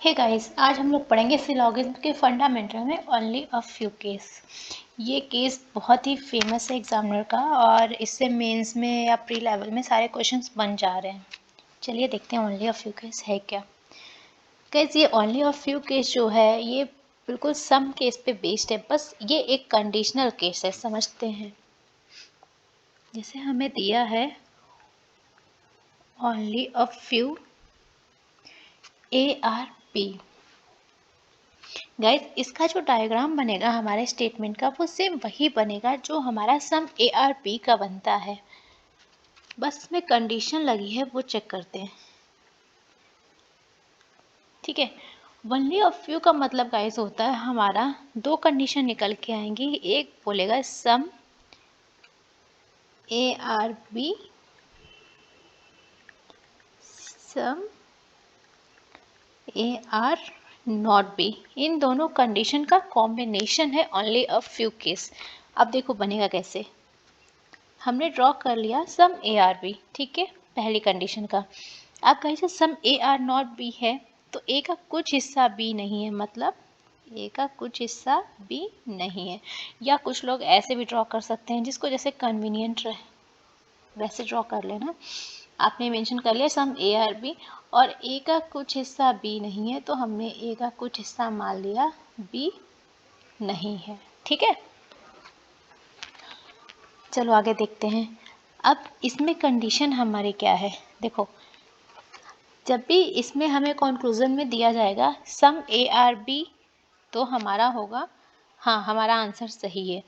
Hey guys, आज हम लोग पढ़ेंगे सिलोगिज्म के फंडामेंटल में ओनली अ फ्यू केस। ये केस बहुत ही फेमस है एग्जामिनर का और इससे मेंस में या प्री लेवल में सारे क्वेश्चंस बन जा रहे हैं। चलिए देखते हैं ओनली अ फ्यू केस है क्या। गाइस, ये ओनली अ फ्यू केस जो है ये बिल्कुल सम केस पे बेस्ड है, बस ये एक कंडीशनल केस है, समझते हैं। जैसे हमें दिया है only a few ARP। Guys, इसका जो डायग्राम बनेगा हमारे स्टेटमेंट का वो सेम वही बनेगा जो हमारा सम ARP का बनता है, बस इसमें कंडीशन लगी है वो चेक करते हैं। ठीक है, ओनली अ फ्यू का मतलब गाइस होता है हमारा दो कंडीशन निकल के आएंगी। एक बोलेगा some ARB, some AR not B. इन दोनों कंडीशन का कॉम्बिनेशन है ओनली अ फ्यू केस। अब देखो बनेगा कैसे। हमने ड्रॉ कर लिया सम ARB, ठीक है, पहली कंडीशन का। अब कहीं सम AR नॉट B है तो A का कुछ हिस्सा B नहीं है, मतलब A का कुछ हिस्सा B नहीं है। या कुछ लोग ऐसे भी ड्रॉ कर सकते हैं, जिसको जैसे कन्वीनियंट रहे वैसे ड्रॉ कर लेना। आपने मेंशन कर लिया सम ARB और A का कुछ हिस्सा B नहीं है, तो हमने A का कुछ हिस्सा मान लिया B नहीं है। ठीक है, चलो आगे देखते हैं। अब इसमें कंडीशन हमारी क्या है, देखो जब भी इसमें हमें कंक्लूजन में दिया जाएगा सम ARB तो हमारा होगा, हाँ हमारा आंसर सही है।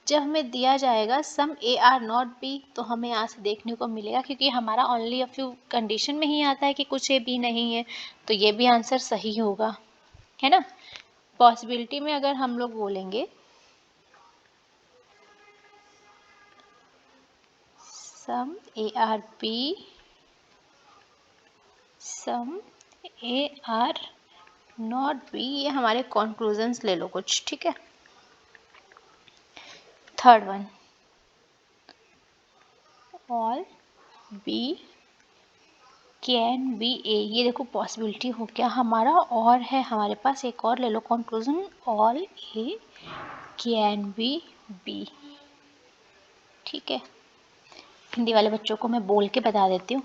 जब हमें दिया जाएगा सम AR नॉट B तो हमें यहाँ से देखने को मिलेगा, क्योंकि हमारा ओनली अ फ्यू कंडीशन में ही आता है कि कुछ A B नहीं है, तो ये भी आंसर सही होगा, है ना। पॉसिबिलिटी में अगर हम लोग बोलेंगे some ARB some AR not B, ये हमारे कंक्लूजन्स ले लो कुछ, ठीक है। Third one, all B can be A, ये देखो पॉसिबिलिटी हो गया हमारा, और है हमारे पास एक और ले लो conclusion, all A can be B. ठीक है, हिंदी वाले बच्चों को मैं बोल के बता देती हूँ।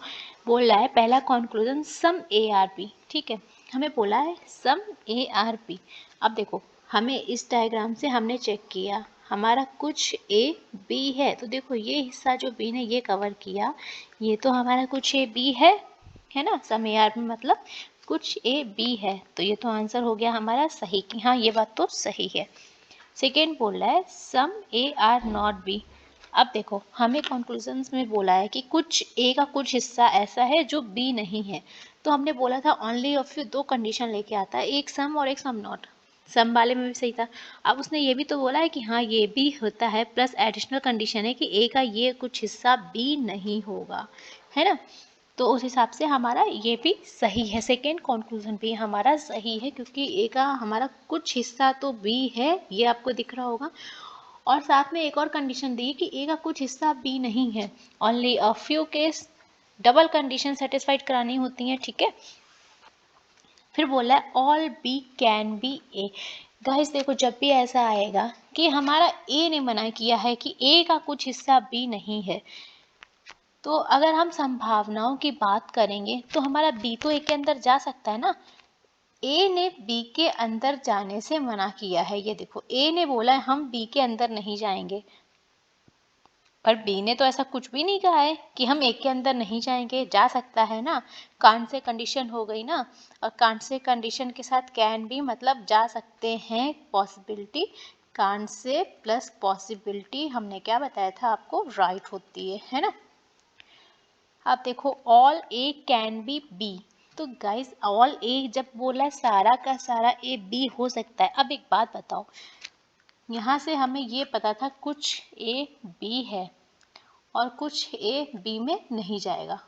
बोल रहा है पहला कंक्लूजन सम ARP, ठीक है, हमें बोला है सम ARP। अब देखो हमें इस डायग्राम से हमने चेक किया हमारा कुछ A B है, तो देखो ये हिस्सा जो B ने ये कवर किया, ये तो हमारा कुछ A B है ना। सम ARP मतलब कुछ A B है, तो ये तो आंसर हो गया हमारा सही कि हाँ ये बात तो सही है। सेकेंड बोल रहा है सम AR नॉट B। अब देखो हमें कंक्लूजन्स में बोला है कि कुछ A का कुछ हिस्सा ऐसा है जो B नहीं है, तो हमने बोला था ओनली ऑफ फ्यू दो कंडीशन लेके आता है, एक सम और एक सम नॉट। सम वाले में भी सही था। अब उसने ये भी तो बोला है कि हाँ ये भी होता है, प्लस एडिशनल कंडीशन है कि A का ये कुछ हिस्सा B नहीं होगा, है ना। तो उस हिसाब से हमारा ये भी सही है, सेकेंड कंक्लूजन भी हमारा सही है, क्योंकि ए का हमारा कुछ हिस्सा तो बी है, ये आपको दिख रहा होगा। और साथ में एक और कंडीशन दी कि ए का कुछ हिस्सा बी नहीं है, only a few case, double condition satisfied करानी होती है, ठीक है। फिर बोला है all B can be A. Guys देखो जब भी ऐसा आएगा कि हमारा ए ने मना किया है कि ए का कुछ हिस्सा बी नहीं है, तो अगर हम संभावनाओं की बात करेंगे तो हमारा बी तो ए के अंदर जा सकता है ना। ए ने बी के अंदर जाने से मना किया है, ये देखो ए ने बोला है हम बी के अंदर नहीं जाएंगे, पर बी ने तो ऐसा कुछ भी नहीं कहा है कि हम ए के अंदर नहीं जाएंगे, जा सकता है ना। कांट से कंडीशन हो गई ना, और कांट से कंडीशन के साथ कैन भी मतलब जा सकते हैं, possibility. Can't say plus possibility हमने क्या बताया था आपको, राइट होती है ना। अब देखो all A can be B, तो गाइस ऑल ए जब बोला है सारा का सारा ए बी हो सकता है। अब एक बात बताओ, यहाँ से हमें ये पता था कुछ ए बी है और कुछ ए बी में नहीं जाएगा,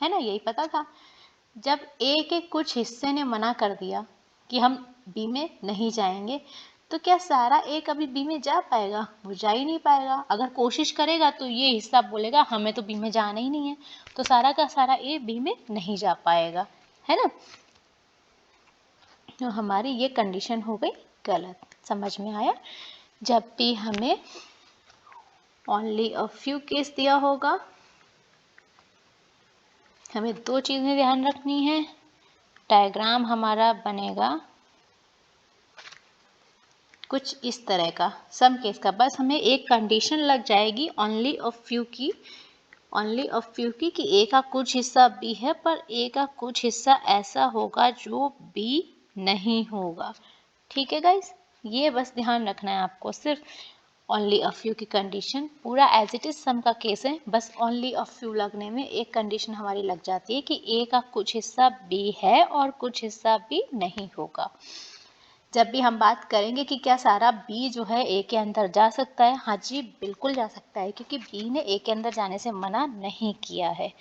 है ना, यही पता था। जब ए के कुछ हिस्से ने मना कर दिया कि हम बी में नहीं जाएंगे, तो क्या सारा ए कभी बी में जा पाएगा, वो जा ही नहीं पाएगा। अगर कोशिश करेगा तो ये हिस्सा बोलेगा हमें तो बी में जाना ही नहीं है, तो सारा का सारा ए बी में नहीं जा पाएगा, है ना। तो हमारी ये कंडीशन हो गई गलत। समझ में आया? जब भी हमें ओनली अ फ्यू केस दिया होगा, हमें दो चीज़ें ध्यान रखनी है। डायग्राम हमारा बनेगा कुछ इस तरह का, सम केस का। बस हमें एक कंडीशन लग जाएगी ओनली अ फ्यू की, ओनली अ फ्यू की, कि ए का कुछ हिस्सा बी है, पर ए का कुछ हिस्सा ऐसा होगा जो बी नहीं होगा। ठीक है गाइस, ये बस ध्यान रखना है आपको। सिर्फ ओनली अ फ्यू की कंडीशन, पूरा एज इट इज सम का केस है, बस ओनली अ फ्यू लगने में एक कंडीशन हमारी लग जाती है कि ए का कुछ हिस्सा बी है और कुछ हिस्सा बी नहीं होगा। जब भी हम बात करेंगे कि क्या सारा बी जो है ए के अंदर जा सकता है, हाँ जी बिल्कुल जा सकता है, क्योंकि बी ने ए के अंदर जाने से मना नहीं किया है।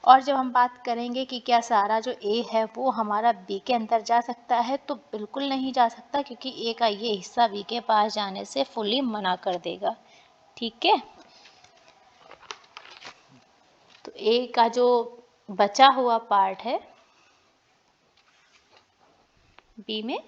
और जब हम बात करेंगे कि क्या सारा जो ए है वो हमारा बी के अंदर जा सकता है, तो बिल्कुल नहीं जा सकता, क्योंकि ए का ये हिस्सा बी के पास जाने से फुली मना कर देगा। ठीक है, तो ए का जो बचा हुआ पार्ट है बी में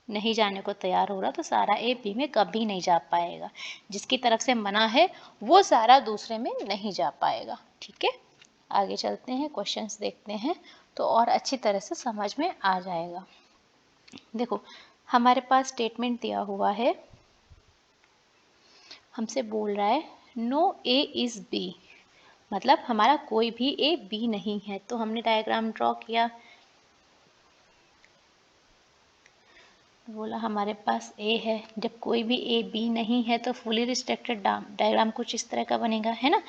नहीं जाने को तैयार हो रहा, तो सारा ए बी में कभी नहीं जा पाएगा। जिसकी तरफ से मना है वो सारा दूसरे में नहीं जा पाएगा। ठीक है, आगे चलते हैं, क्वेश्चंस देखते हैं, तो और अच्छी तरह से समझ में आ जाएगा। देखो हमारे पास स्टेटमेंट दिया हुआ है, हमसे बोल रहा है नो ए इज बी, मतलब हमारा कोई भी ए बी नहीं है। तो हमने डायग्राम ड्रॉ किया, बोला हमारे पास ए है, जब कोई भी ए बी नहीं है तो फुली रिस्ट्रिक्टेड डायग्राम कुछ इस तरह का बनेगा, है ना।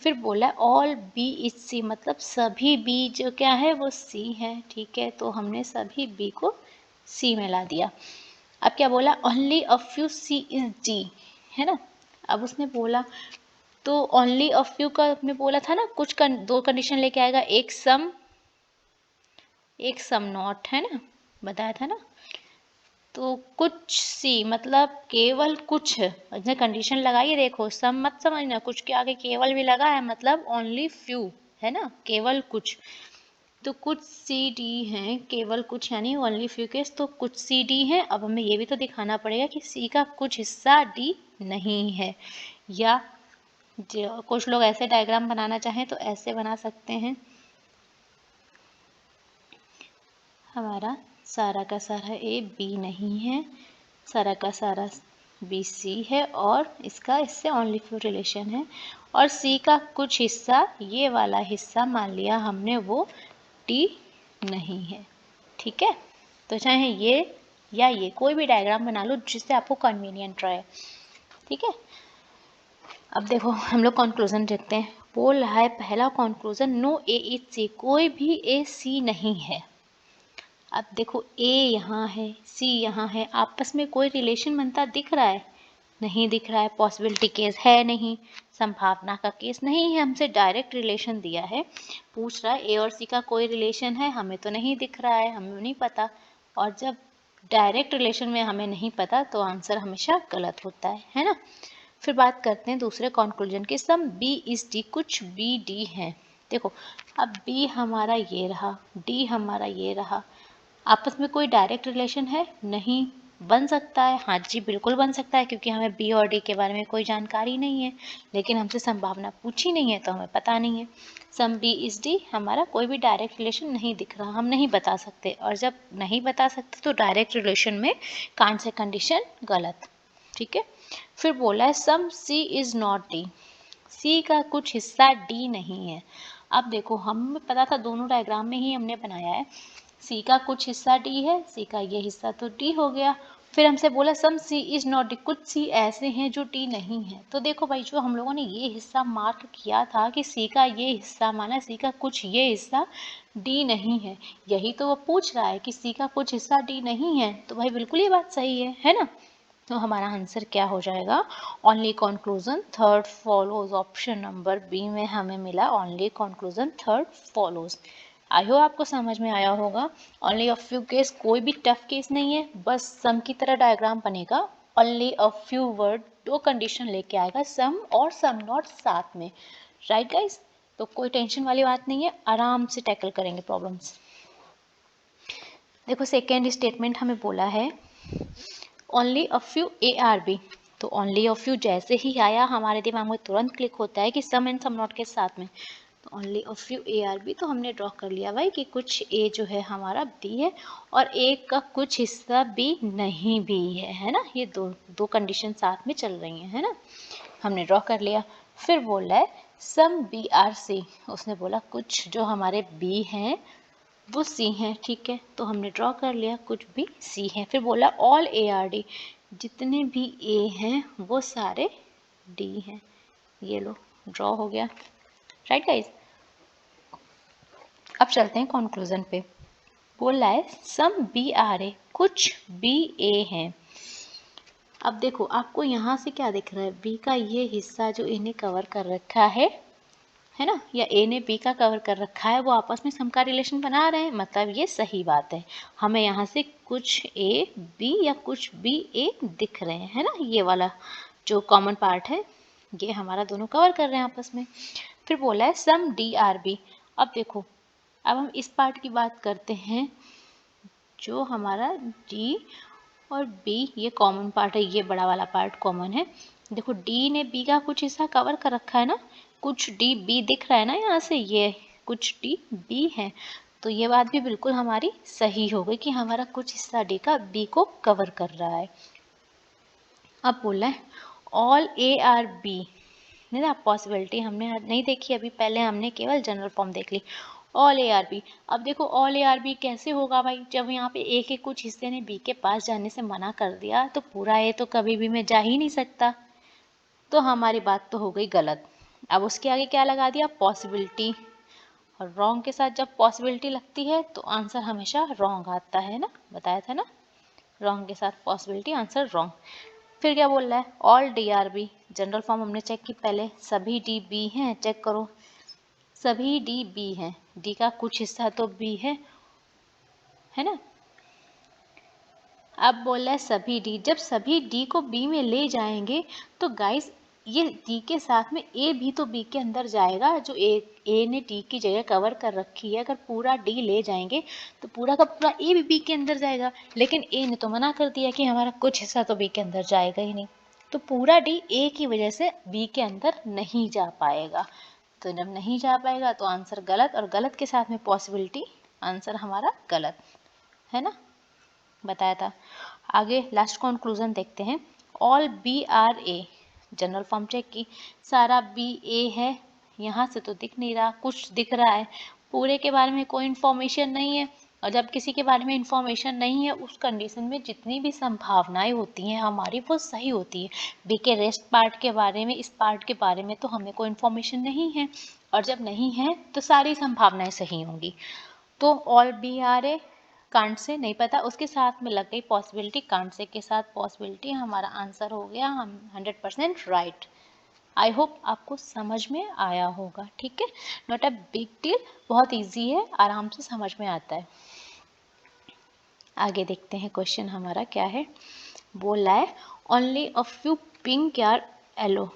फिर बोला ऑल बी इज सी, मतलब सभी बी जो क्या है वो सी है। ठीक है, तो हमने सभी बी को सी में ला दिया। अब क्या बोला, only a few C is D, है ना। अब उसने बोला तो ओनली अ फ्यू का आपने बोला था ना, दो कंडीशन लेके आएगा, एक सम नॉट, है ना, बताया था ना। तो कुछ सी मतलब केवल कुछ, इसने कंडीशन लगाई, देखो सम मत समझना, कुछ के आगे केवल भी लगा है, मतलब ओनली फ्यू, है ना, केवल कुछ। तो कुछ सी डी हैं, केवल कुछ यानी ओनली फ्यू केस, तो कुछ सी डी हैं। अब हमें ये भी तो दिखाना पड़ेगा कि सी का कुछ हिस्सा डी नहीं है। या कुछ लोग ऐसे डायग्राम बनाना चाहें तो ऐसे बना सकते हैं, हमारा सारा का सारा ए बी नहीं है, सारा का सारा बी सी है, और इसका इससे ओनली फ्यू रिलेशन है, और सी का कुछ हिस्सा, ये वाला हिस्सा मान लिया हमने वो डी नहीं है। ठीक है, तो चाहे ये या ये कोई भी डायग्राम बना लो जिससे आपको कन्वीनियंट रहे। ठीक है, अब देखो हम लोग कंक्लूजन देखते हैं। बोल रहा है पहला conclusion, no A is C, कोई भी ए सी नहीं है। अब देखो ए यहाँ है, सी यहाँ है, आपस में कोई रिलेशन बनता दिख रहा है? नहीं दिख रहा है। पॉसिबिलिटी केस है नहीं, संभावना का केस नहीं है, हमसे डायरेक्ट रिलेशन दिया है। पूछ रहा है ए और सी का कोई रिलेशन है, हमें तो नहीं दिख रहा है, हमें नहीं पता। और जब डायरेक्ट रिलेशन में हमें नहीं पता तो आंसर हमेशा गलत होता है ना। फिर बात करते हैं दूसरे कंक्लूजन की, सम बी इज डी, कुछ बी डी है। देखो अब बी हमारा ये रहा, डी हमारा ये रहा, आपस में कोई डायरेक्ट रिलेशन है नहीं। बन सकता है, हाँ जी बिल्कुल बन सकता है, क्योंकि हमें बी और डी के बारे में कोई जानकारी नहीं है, लेकिन हमसे संभावना पूछी नहीं है तो हमें पता नहीं है। सम बी इज डी, हमारा कोई भी डायरेक्ट रिलेशन नहीं दिख रहा, हम नहीं बता सकते, और जब नहीं बता सकते तो डायरेक्ट रिलेशन में कान से कंडीशन गलत। ठीक है, फिर बोला है सम सी इज नॉट डी, सी का कुछ हिस्सा डी नहीं है। अब देखो हमें पता था, दोनों डायग्राम में ही हमने बनाया है, सी का कुछ हिस्सा डी है, सी का ये हिस्सा तो डी हो गया। फिर हमसे बोला सम सी इज नॉट डी, कुछ सी ऐसे हैं जो डी नहीं है। तो देखो भाई, जो हम लोगों ने ये हिस्सा मार्क किया था कि सी का ये हिस्सा माना, सी का कुछ ये हिस्सा डी नहीं है, यही तो वो पूछ रहा है कि सी का कुछ हिस्सा डी नहीं है, तो भाई बिल्कुल ये बात सही है ना। तो हमारा आंसर क्या हो जाएगा, only conclusion third follows, option number B में हमें मिला only conclusion third follows. I hope आपको समझ में आया होगा। ओनली अ फ्यू केस, कोई भी टफ केस नहीं है, बस सम की तरह डायग्राम बनेगा। ओनली अ फ्यू वर्ड, दो कंडीशन लेके आएगा, सम और सम नॉट साथ में। राइट गाइस, तो कोई टेंशन वाली बात नहीं है, आराम से टैकल करेंगे प्रॉब्लम्स। देखो सेकेंड स्टेटमेंट हमें बोला है only a few A are B, तो ओनली अ फ्यू जैसे ही आया हमारे दिमाग में तुरंत क्लिक होता है कि सम एंड सम नॉट के साथ में, तो only a few A are B, तो हमने ड्रॉ कर लिया भाई कि कुछ ए जो है हमारा बी है और ए का कुछ हिस्सा बी नहीं भी है ना, ये दो कंडीशन साथ में चल रही हैं, है ना, हमने ड्रॉ कर लिया। फिर बोल रहा है सम बी आर सी, उसने बोला कुछ जो हमारे बी हैं वो सी हैं, ठीक है, तो हमने ड्रॉ कर लिया कुछ भी सी हैं। फिर बोला ऑल ए आर डी, जितने भी ए हैं वो सारे डी हैं, ये लो ड्रॉ हो गया, राइट गाइस। अब चलते हैं कंक्लूजन पे। बोल रहा है सम बी आर ए, कुछ बी ए हैं। अब देखो आपको यहाँ से क्या दिख रहा है, बी का ये हिस्सा जो इन्हें कवर कर रखा है ना, या ए ने बी का कवर कर रखा है, वो आपस में सम का रिलेशन बना रहे हैं, मतलब ये सही बात है। हमें यहाँ से कुछ ए बी या कुछ बी ए दिख रहे हैं, है ना, ये वाला जो कॉमन पार्ट है ये हमारा दोनों कवर कर रहे हैं आपस में। फिर बोला है सम डी आर बी। अब देखो अब हम इस पार्ट की बात करते हैं जो हमारा डी और बी ये कॉमन पार्ट है, ये बड़ा वाला पार्ट कॉमन है। देखो डी ने बी का कुछ हिस्सा कवर कर रखा है ना, कुछ डी बी दिख रहा है ना यहाँ से, ये कुछ डी बी है, तो ये बात भी बिल्कुल हमारी सही हो गई कि हमारा कुछ हिस्सा डी का बी को कवर कर रहा है। अब बोला है ऑल ए आर बी, नहीं ना, पॉसिबिलिटी हमने नहीं देखी अभी, पहले हमने केवल जनरल फॉर्म देख ली। ऑल ए आर बी, अब देखो ऑल ए आर बी कैसे होगा भाई, जब यहाँ पे ए के कुछ हिस्से ने बी के पास जाने से मना कर दिया तो पूरा ए तो कभी भी मैं जा ही नहीं सकता, तो हमारी बात तो हो गई गलत। अब उसके आगे क्या लगा दिया, पॉसिबिलिटी, और रॉन्ग के साथ जब पॉसिबिलिटी लगती है तो आंसर हमेशा रॉन्ग आता है ना, बताया था ना, रॉन्ग के साथ पॉसिबिलिटी आंसर रॉन्ग। फिर क्या बोल रहा है all D are B, general form हमने चेक की पहले, सभी डी बी हैं, चेक करो सभी डी बी हैं, डी का कुछ हिस्सा तो बी है ना। अब बोल रहा है सभी डी, जब सभी डी को बी में ले जाएंगे तो गाइस ये डी के साथ में ए भी तो बी के अंदर जाएगा, जो ए ने डी की जगह कवर कर रखी है, अगर पूरा डी ले जाएंगे तो पूरा का पूरा ए भी बी के अंदर जाएगा, लेकिन ए ने तो मना कर दिया कि हमारा कुछ हिस्सा तो बी के अंदर जाएगा ही नहीं, तो पूरा डी ए की वजह से बी के अंदर नहीं जा पाएगा, तो जब नहीं जा पाएगा तो आंसर गलत, और गलत के साथ में पॉसिबिलिटी, आंसर हमारा गलत है ना, बताया था। आगे लास्ट कंक्लूजन देखते हैं, all B are A, general form check की, सारा बी ए है, यहाँ से तो दिख नहीं रहा, कुछ दिख रहा है, पूरे के बारे में कोई इन्फॉर्मेशन नहीं है, और जब किसी के बारे में इन्फॉर्मेशन नहीं है उस कंडीशन में जितनी भी संभावनाएं होती हैं हमारी वो सही होती है। बी के रेस्ट पार्ट के बारे में, इस पार्ट के बारे में तो हमें कोई इन्फॉर्मेशन नहीं है, और जब नहीं है तो सारी संभावनाएं सही होंगी, तो ऑल बी आर ए कांट से नहीं पता, उसके साथ में लग गई पॉसिबिलिटी, कांट से के साथ पॉसिबिलिटी, हमारा आंसर हो गया हम 100% राइट। आई होप आपको समझ में आया होगा, ठीक है, नॉट अ बिग डील, बहुत इजी है, आराम से समझ में आता है। आगे देखते हैं क्वेश्चन हमारा क्या है, बोल रहा है ओनली अ फ्यू पिंक यार येलो,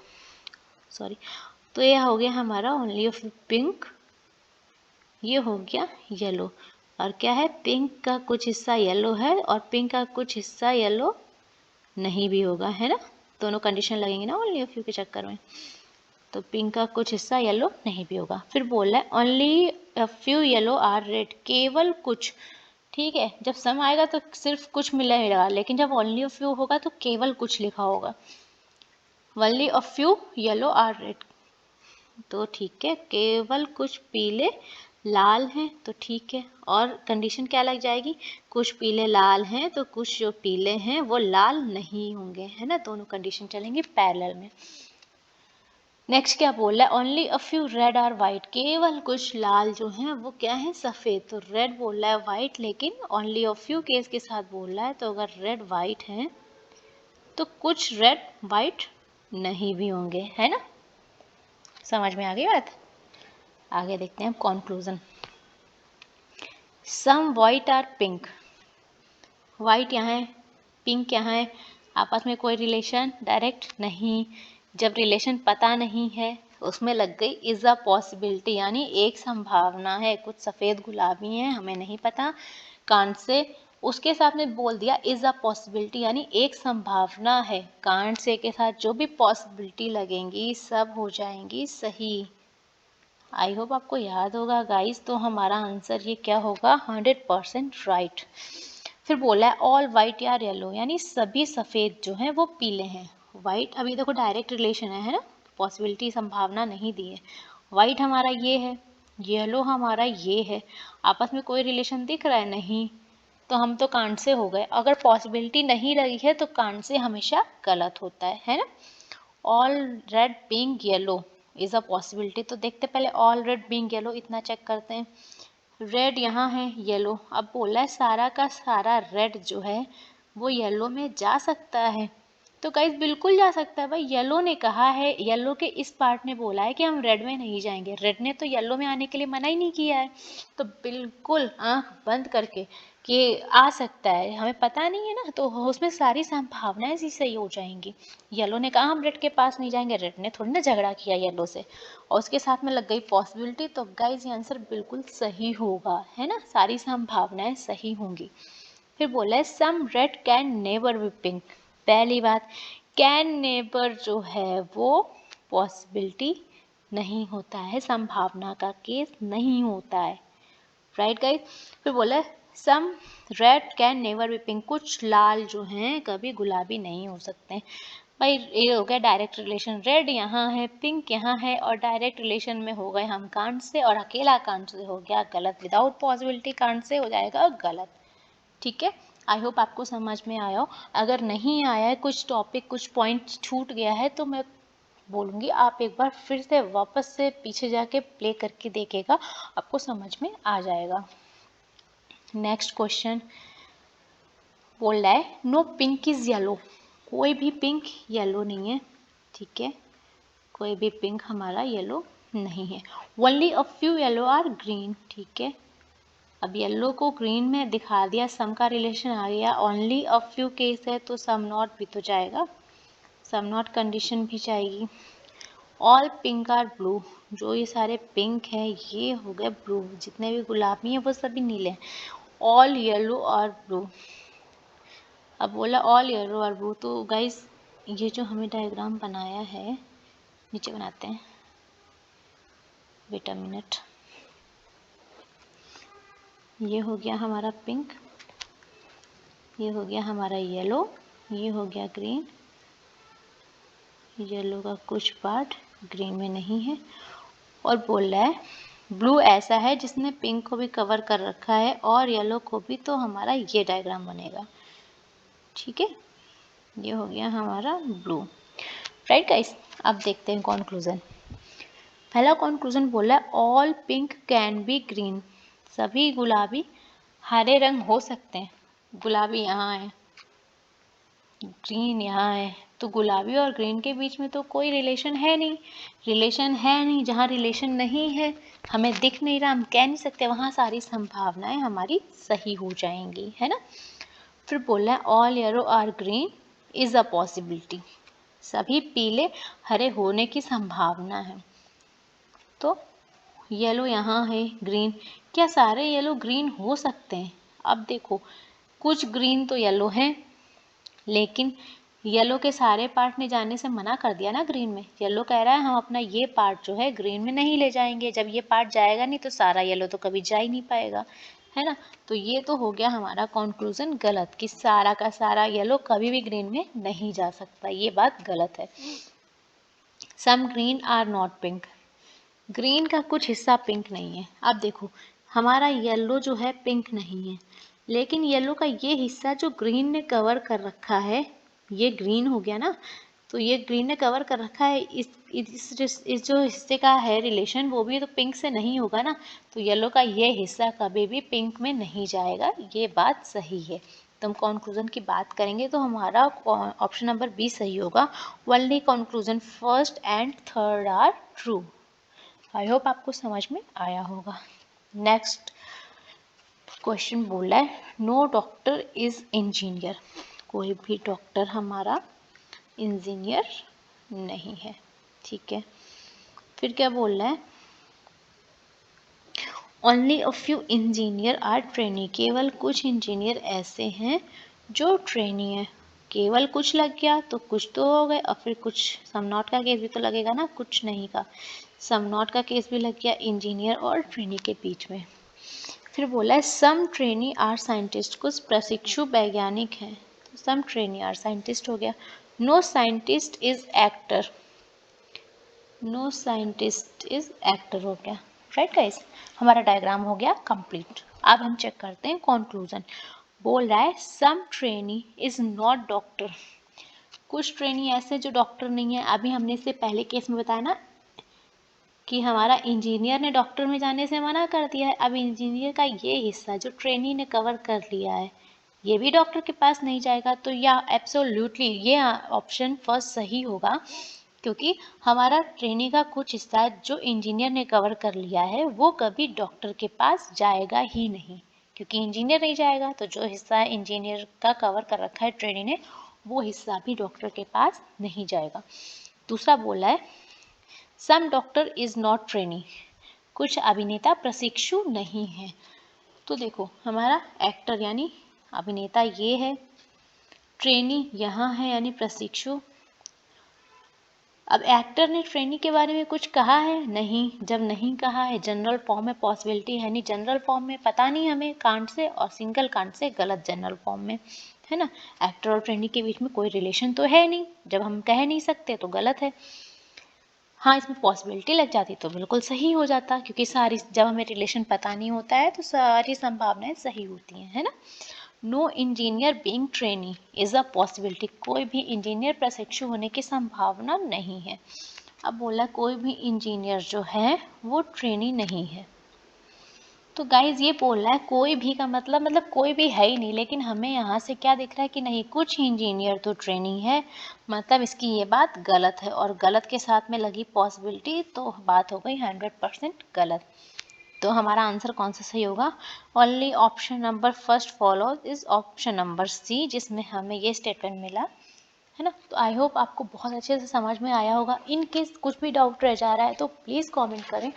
सॉरी, तो ये हो गया हमारा ओनली अ फ्यू पिंक, ये हो गया येलो, और क्या है पिंक का कुछ हिस्सा येलो है और पिंक का कुछ हिस्सा येलो नहीं भी होगा, है ना, दोनों कंडीशन लगेंगे ना ओनली अ फ्यू के चक्कर में, तो पिंक का कुछ हिस्सा येलो नहीं भी होगा। फिर बोल रहा है only a few yellow are red, केवल कुछ, ठीक है, जब सम आएगा तो सिर्फ कुछ मिलेगा, लेकिन जब ओनली अ फ्यू होगा तो केवल कुछ लिखा होगा, only a few yellow are red, तो ठीक है, केवल कुछ पीले लाल हैं, तो ठीक है, और कंडीशन क्या लग जाएगी, कुछ पीले लाल हैं तो कुछ जो पीले हैं वो लाल नहीं होंगे, है ना, दोनों कंडीशन चलेंगे पैरेलल में। नेक्स्ट क्या बोल रहा है only a few red are white, केवल कुछ लाल जो हैं वो क्या है सफ़ेद, तो रेड बोल रहा है वाइट, लेकिन ओनली अ फ्यू केस के साथ बोल रहा है, तो अगर रेड वाइट है तो कुछ रेड वाइट नहीं भी होंगे, है ना, समझ में आ गई बात। आगे देखते हैं conclusion, some white are pink, white यहाँ है पिंक यहाँ है, आपस में कोई रिलेशन डायरेक्ट नहीं, जब रिलेशन पता नहीं है उसमें लग गई इज़ अ पॉसिबिलिटी, यानी एक संभावना है, कुछ सफ़ेद गुलाबी हैं हमें नहीं पता, कांट से उसके साथ में बोल दिया इज अ पॉसिबिलिटी, यानी एक संभावना है। कांट से के साथ जो भी पॉसिबिलिटी लगेंगी सब हो जाएंगी सही। आई होप आपको याद होगा गाइस। तो हमारा आंसर ये क्या होगा, 100% राइट। फिर बोला है ऑल वाइट या येलो, यानी सभी सफ़ेद जो हैं वो पीले हैं। वाइट अभी देखो डायरेक्ट रिलेशन है ना, पॉसिबिलिटी संभावना नहीं दी है। वाइट हमारा ये है, येलो हमारा ये है, आपस में कोई रिलेशन दिख रहा है नहीं, तो हम तो कांट से हो गए। अगर पॉसिबिलिटी नहीं रही है तो कांट से हमेशा गलत होता है ना। All red being yellow is a possibility, तो देखते पहले ऑल रेड बीइंग येलो इतना चेक करते हैं। रेड यहाँ है, येलो, अब बोला है सारा का सारा रेड जो है वो येलो में जा सकता है। तो गाइस बिल्कुल जा सकता है भाई, येलो ने कहा है, येलो के इस पार्ट ने बोला है कि हम रेड में नहीं जाएंगे, रेड ने तो येलो में आने के लिए मना ही नहीं किया है। तो बिल्कुल आंख बंद करके कि आ सकता है, हमें पता नहीं है ना, तो उसमें सारी संभावनाएं ही सही हो जाएंगी। येलो ने कहा हम रेड के पास नहीं जाएंगे, रेड ने थोड़ी ना झगड़ा किया येलो से, और उसके साथ में लग गई पॉसिबिलिटी, तो गाइस ये आंसर बिल्कुल सही होगा, है ना, सारी संभावनाएं सही होंगी। फिर बोला है some red can never be pink. पहली बात, कैन नेबर जो है वो पॉसिबिलिटी नहीं होता है, संभावना का केस नहीं होता है, राइट गाइस। फिर बोला some red can never be pink, कुछ लाल जो हैं कभी गुलाबी नहीं हो सकते। भाई ये हो गया डायरेक्ट रिलेशन, रेड यहाँ है, पिंक यहाँ है, और डायरेक्ट रिलेशन में हो गए हम कांट से, और अकेला कांट से हो गया गलत, विदाउट पॉसिबिलिटी कांट से हो जाएगा गलत। ठीक है, आई होप आपको समझ में आया हो। अगर नहीं आया है, कुछ टॉपिक कुछ पॉइंट छूट गया है, तो मैं बोलूँगी आप एक बार फिर से वापस से पीछे जाके प्ले करके देखेगा, आपको समझ में आ जाएगा। नेक्स्ट क्वेश्चन बोल रहा है नो पिंक इज येलो, कोई भी पिंक येलो नहीं है। ठीक है, कोई भी पिंक हमारा येलो नहीं है। Only a few yellow are green. ठीक है, अब येलो को ग्रीन में दिखा दिया, सम का रिलेशन आ गया, ओनली अ फ्यू केस है तो सम नॉट भी तो जाएगा, सम नॉट कंडीशन भी जाएगी। ऑल पिंक आर ब्लू, जो ये सारे पिंक हैं ये हो गए ब्लू, जितने भी गुलाबी हैं वो सभी नीले हैं। ऑल येलो आर ब्लू, अब बोला ऑल येलो आर ब्लू, तो गाइस ये जो हमें डायग्राम बनाया है, नीचे बनाते हैं, वेट अ मिनट। ये हो गया हमारा पिंक, ये हो गया हमारा येलो, ये हो गया ग्रीन, येलो का कुछ पार्ट ग्रीन में नहीं है, और बोल रहा है ब्लू ऐसा है जिसने पिंक को भी कवर कर रखा है और येलो को भी, तो हमारा ये डायग्राम बनेगा। ठीक है, ये हो गया हमारा ब्लू, राइट गाइस। अब देखते हैं कॉन्क्लूजन। पहला कॉन्क्लूजन बोला है all pink can be green, सभी गुलाबी हरे रंग हो सकते हैं। गुलाबी यहाँ है, ग्रीन यहाँ है, तो गुलाबी और ग्रीन के बीच में तो कोई रिलेशन है नहीं, रिलेशन है नहीं, जहाँ रिलेशन नहीं है हमें दिख नहीं रहा, हम कह नहीं सकते, वहाँ सारी संभावनाएं हमारी सही हो जाएंगी, है ना। फिर बोला है all yellow are green is a possibility, सभी पीले हरे होने की संभावना है। तो येलो यहाँ है, ग्रीन, क्या सारे येलो ग्रीन हो सकते हैं? अब देखो कुछ ग्रीन तो येलो हैं, लेकिन येलो के सारे पार्ट ने जाने से मना कर दिया ना ग्रीन में। येलो कह रहा है हम अपना ये पार्ट जो है ग्रीन में नहीं ले जाएंगे, जब ये पार्ट जाएगा नहीं तो सारा येलो तो कभी जा ही नहीं पाएगा, है ना। तो ये तो हो गया हमारा कंक्लूजन गलत, कि सारा का सारा येलो कभी भी ग्रीन में नहीं जा सकता, ये बात गलत है। Some green are not pink, green का कुछ हिस्सा पिंक नहीं है। अब देखो हमारा येलो जो है पिंक नहीं है, लेकिन येलो का ये हिस्सा जो ग्रीन ने कवर कर रखा है, ये ग्रीन हो गया ना, तो ये ग्रीन ने कवर कर रखा है, इस जो हिस्से का है रिलेशन वो भी तो पिंक से नहीं होगा ना, तो येलो का ये हिस्सा कभी भी पिंक में नहीं जाएगा, ये बात सही है। तो हम कंक्लूजन की बात करेंगे तो हमारा ऑप्शन नंबर बी सही होगा, only conclusion first and third are true. I hope आपको समझ में आया होगा। नेक्स्ट क्वेश्चन बोला है नो डॉक्टर इज इंजीनियर, कोई भी डॉक्टर हमारा इंजीनियर नहीं है। ठीक है, फिर क्या बोल रहा है only a few engineer are trainee, केवल कुछ इंजीनियर ऐसे हैं जो ट्रेनी है। केवल कुछ लग गया तो कुछ तो हो गए, और फिर कुछ सम नॉट का केस भी तो लगेगा ना, कुछ नहीं का सम नॉट का केस भी लग गया इंजीनियर और ट्रेनी के बीच में। फिर बोला है सम ट्रेनी आर साइंटिस्ट, कुछ प्रशिक्षु वैज्ञानिक हैं, तो सम ट्रेनी आर साइंटिस्ट हो गया। No scientist is actor, no scientist is actor हो गया। राइट गाइस, हमारा डायग्राम हो गया कंप्लीट। अब हम चेक करते हैं कंक्लूजन। बोल रहा है सम ट्रेनी इज नॉट डॉक्टर, कुछ ट्रेनी ऐसे जो डॉक्टर नहीं है। अभी हमने इससे पहले केस में बताया ना कि हमारा इंजीनियर ने डॉक्टर में जाने से मना कर दिया है। अब इंजीनियर का ये हिस्सा जो ट्रेनी ने कवर कर लिया है, ये भी डॉक्टर के पास नहीं जाएगा। तो या एब्सोल्युटली ये ऑप्शन फर्स्ट सही होगा, क्योंकि हमारा ट्रेनी का कुछ हिस्सा जो इंजीनियर ने कवर कर लिया है वो कभी डॉक्टर के पास जाएगा ही नहीं, क्योंकि इंजीनियर नहीं जाएगा तो जो हिस्सा इंजीनियर का कवर कर रखा है ट्रेनी ने, वो हिस्सा भी डॉक्टर के पास नहीं जाएगा। दूसरा बोला है सम डॉक्टर इज नॉट ट्रेनी, कुछ अभिनेता प्रशिक्षु नहीं है। तो देखो हमारा एक्टर यानी अभिनेता ये है, ट्रेनी यहाँ है यानी प्रशिक्षु। अब एक्टर ने ट्रेनी के बारे में कुछ कहा है नहीं, जब नहीं कहा है जनरल फॉर्म में पॉसिबिलिटी है नहीं, जनरल फॉर्म में पता नहीं हमें कांड से, और सिंगल कांड से गलत जनरल फॉर्म में, है ना। एक्टर और ट्रेनी के बीच में कोई रिलेशन तो है नहीं, जब हम कह नहीं सकते तो गलत है। हाँ, इसमें पॉसिबिलिटी लग जाती तो बिल्कुल सही हो जाता, क्योंकि सारी जब हमें रिलेशन पता नहीं होता है तो सारी संभावनाएं सही होती हैं, है ना। No engineer being trainee is a possibility, कोई भी इंजीनियर प्रशिक्षु होने की संभावना नहीं है। अब बोला कोई भी इंजीनियर जो है वो ट्रेनी नहीं है। तो गाइज ये बोल रहा है कोई भी का मतलब कोई भी है ही नहीं, लेकिन हमें यहाँ से क्या दिख रहा है कि नहीं, कुछ इंजीनियर तो ट्रेनी है, मतलब इसकी ये बात गलत है, और गलत के साथ में लगी पॉसिबिलिटी तो बात हो गई 100% गलत। तो हमारा आंसर कौन सा सही होगा? Only option number first follow is option number C, जिसमें हमें ये स्टेटमेंट मिला, है ना। तो आई होप आपको बहुत अच्छे से समझ में आया होगा। इन केस कुछ भी डाउट रह जा रहा है तो प्लीज़ कमेंट करें,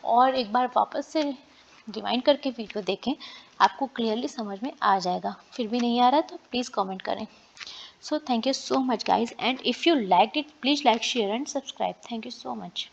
और एक बार वापस से रिवाइंड करके वीडियो देखें, आपको क्लियरली समझ में आ जाएगा। फिर भी नहीं आ रहा है तो प्लीज़ कमेंट करें। So thank you so much guys, and if you like it please like share and subscribe. Thank you so much.